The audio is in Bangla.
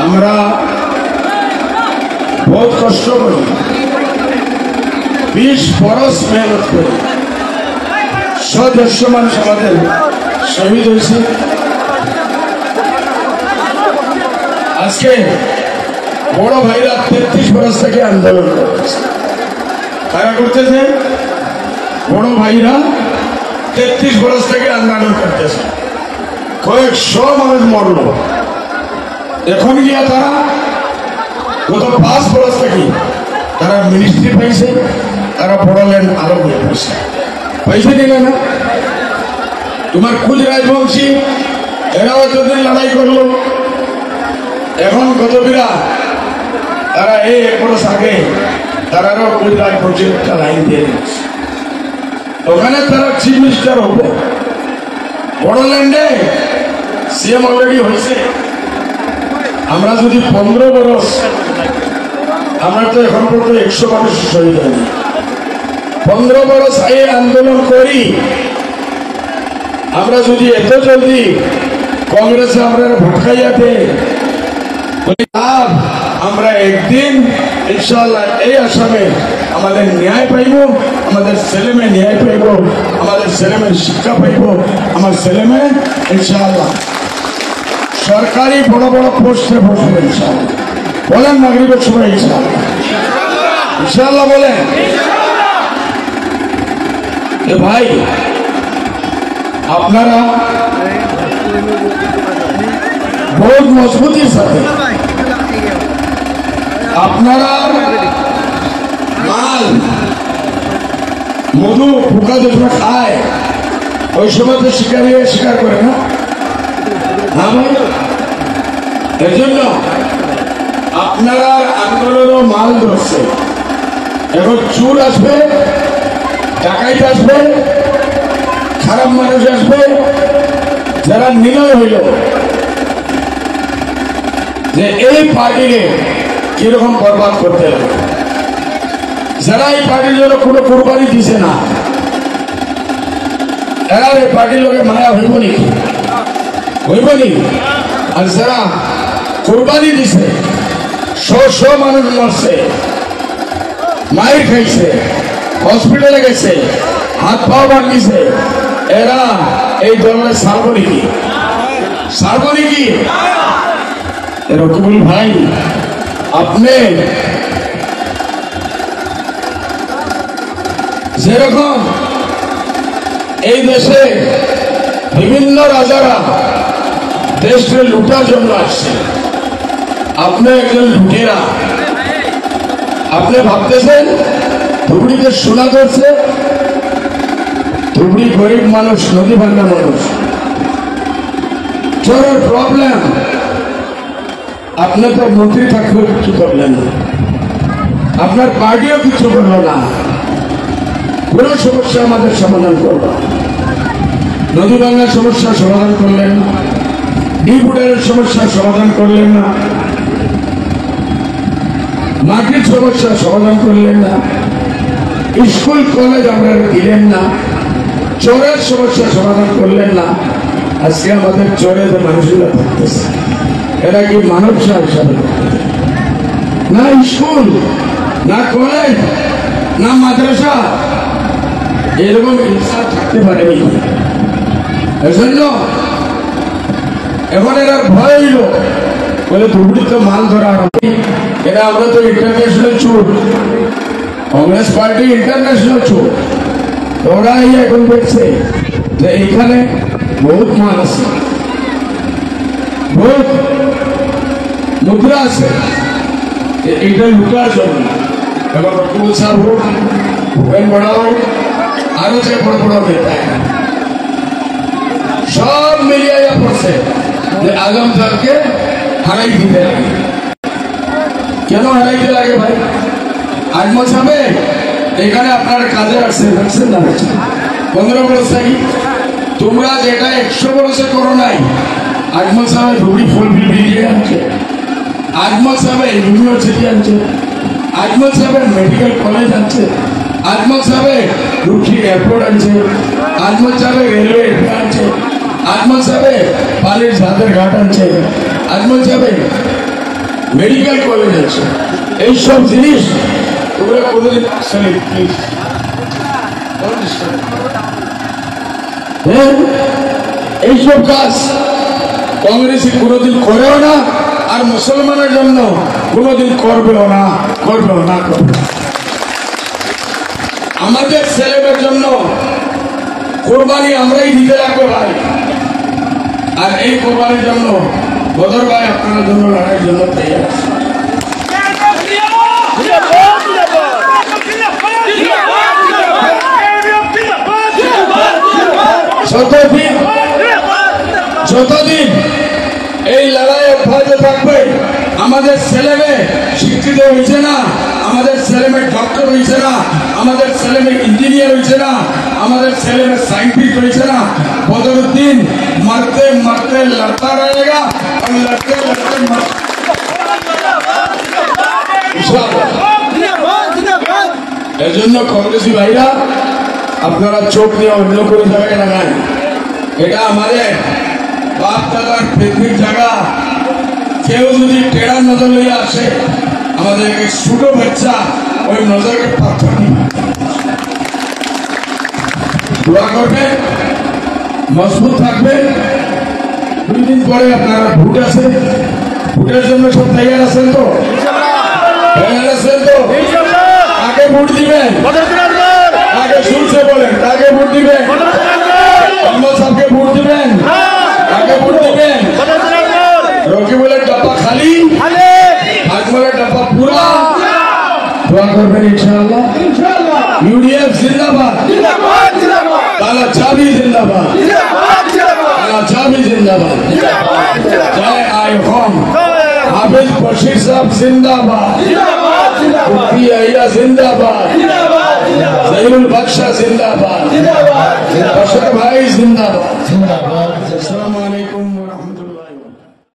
আমরা बहुत कष्ट करी 20 बरस मेहनत करी 100-150 मानुष आमादेर शहीद হয়েছে। আজকে বড় ভাইরা 33 বরস থেকে আন্দোলন করতেছে। কারা করতেছে? বড় ভাইরা 33 বরস থেকে আন্দোলন করতেছে। কয়েকশো মানুষ মরল। এখন গিয়া তারা গত 5 বরস থেকে তারা মিনিস্ট্রি পাইছে, তারা পড়ালেন আরো পাইছে পাইছে কিনা না? তোমার খুদ রাজবংশী এরাও যতদিন লড়াই করলো, এখন কত বিরা তারা এই 1 বরস আগে তারারও খুদ রাজবংশীর একটা লাইন দিয়ে দিচ্ছে। ওখানে তারা চিফ মিনিস্টার হবো। বড়োল্যান্ডে সিএম অলরেডি হয়েছে। আমরা যদি 15 বরস, আমরা তো এখন পর্যন্ত 100 মানুষ শহীদ হয়নি, 15 বরস এই আন্দোলন করি, আমরা যদি এত জলদি কংগ্রেসে আমরা ভটকাইয়া দেয়, আমরা একদিন ইনশাআল্লাহ এই আসামে আমাদের ন্যায় পাইব, আমাদের ছেলেমেয়ে ন্যায় পাইব, আমাদের ছেলেমেয়ের শিক্ষা পাইব, আমার ছেলেমেয়ে ইনশাআল্লাহ সরকারি বড় বড় পোস্টে বসবে ইনশাআল্লাহ। বলেন নাগরিকের সবাই ইনশাআল্লাহ, ইনশাআল্লাহ বলেন। ভাই আপনারা বহুত মজবুতির সাথে আপনারা মাল মধু পোকা যখন খায় ওই সময় তো শিকারী শিকার করে না, এর জন্য আপনারা আন্দোলনও মাল ধরছে। এখন চুর আসবে, ডাকাইত আসবে, খারাপ মানুষ আসবে, যারা নির্ণয় হইল যে এই পার্টিকে কিরকম বরবাদ করতে হবে, যারা এই পার্টির জন্য কোনো কোরবানি দিছে না, এরা এই পার্টির লোকের মায়া হইব নাকি? হইব নি? আর যারা কোরবানি দিছে, 100 মানুষ মরছে, মায়ের খাইছে, হসপিটালে গেছে, হাত পাও ভাঙিছে, এরা এই দলের ছাড়বো নাকি? ছাড়বো নাকি? রকিবুল ভাই, আপনি যেরকম এই দেশে বিভিন্ন রাজারা দেশকে লুটার জন্য আসছে, আপনি একজন লুটেরা। আপনি ভাবতেছেন ধুবড়িতে সোনা ধরছে? ধুবড়ি গরিব মানুষ, নদী ভাঙ্গা মানুষ, চোরের প্রবলেম। আপনি তো মন্ত্রী থাকলেও কিছু করলেন না, আপনার পার্টিও কিছু করলো না। কোন সমস্যা আমাদের সমাধান করলো? নদী ভাঙ্গার সমস্যা সমাধান করলেন না, ডিপুটের সমস্যা সমাধান করলেন না, মাটির সমস্যা সমাধান করলেন না, স্কুল কলেজ আপনারা দিলেন না, চোরের সমস্যা সমাধান করলেন না। আজকে আমাদের চোরের মানুষগুলো থাকতেছে, এরা কি মানব হিসাবে না? স্কুল না, কলেজ না, মাদ্রাসা এরকম ইনসাফ থাকতে পারেনি। এজন্য এখন এরা ভয় হইল, বলে ধুবড়িতে মাল ধরা হবে। এরা আমরা তো ইন্টারন্যাশনাল চোর, কংগ্রেস পার্টি ইন্টারন্যাশনাল চোর। ওরাই এখন দেখছে যে এখানে বহুত মাল আছে, বহুত মুদ্রা আছে, এইটা লুটার জন্য। এবার রকিবুল সাহেব হোক, ভূপেন বড়া হোক, আরো যে বড় বড় নেতা সব মিলিয়ে পড়ছে যে আজম সাহেবকে হারাই দিতে লাগে। কেন হারাইতে লাগে ভাই? আজমল সাহেব এখানে আপনার কাজে আসছে, দেখছেন না? 15 বরস থাকি তোমরা যেটা 100 বরসে করো নাই, আজমল সাহেব ধুবড়ি ফুল বিল্ডিং আনছে, আজমল সাহেব ইউনিভার্সিটি আনছে, আজমল সাহেব মেডিকেল কলেজ আনছে, আজমল সাহেব রুটি এয়ারপোর্ট আনছে, আজমল সাহেব রেলওয়ে আনছে, আজমল সাহেব পালির ঝাঁদের ঘাট আনছে, আজমল সাহেব মেডিকেল কলেজ আছে, এইসব জিনিস ওগুলো কোনোদিন এইসব কাজ কংগ্রেসই কোনোদিন করেও না, আর মুসলমানের জন্য কোনোদিন করবেও না। আমাদের ছেলেমেয়ের জন্য কোরবানি আমরাই দিতে রাখবো ভাই, আর এই কোরবানির জন্য বদর ভাই আপনার জন্য লড়াইয়ের জন্য তৈরি আছে। যতদিন এই লড়াই অব্যাহত থাকবে, আমাদের ছেলেমেয়ে শিক্ষিত হয়েছে না, আমাদের ছেলেমেয়ে ডক্টর হয়েছে না, আমাদের ছেলেমেয়ে ইঞ্জিনিয়ার হয়েছে না, আমাদের ছেলেমেয়ে সাইন্টিস্ট হয়েছে না, বদরুদ্দিন মরতে মরতে লড়তা रहेगा और लड़ते लड़ते এর জন্য কংগ্রেসী ভাইরা আপনারা চোখ নিয়ে অন্য কোনো জায়গায় লাগান। এটা আমাদের বাপ দাদার পৃথিবীর জায়গা। কেউ যদি টেড়া নজর নিয়ে আসে, আমাদেরকে ছোট বাচ্চা ওই নজরকে পাথর নিবে। দোয়া করবে, মজবুত থাকবে। 2 দিন পরে আপনারা ভোট আছে, ভোটের জন্য সব তৈরি আছেন তো? কাকে ভোট দিবেন? কাকে শুনছে বলেন, কাকে ভোট দিবেন? সাহেবকে ভোট দিবেন? কাকে ভোট দিবেন? রকিবুলের ডাব্বা খালি, আজমলের ডাব্বা পুরা। দোয়া করবেন ইনশাআল্লাহ। ইউডিএফ জিন্দাবাদ, কালা চাবি জিন্দাবাদ, কালা চাবি জিন্দাবাদ। জয় আই হোম হাফিজ বশির সাহেব জিন্দাবাদ, মুফতি আইয়া জিন্দাবাদ, জহিরুল বাদশাহ জিন্দাবাদ।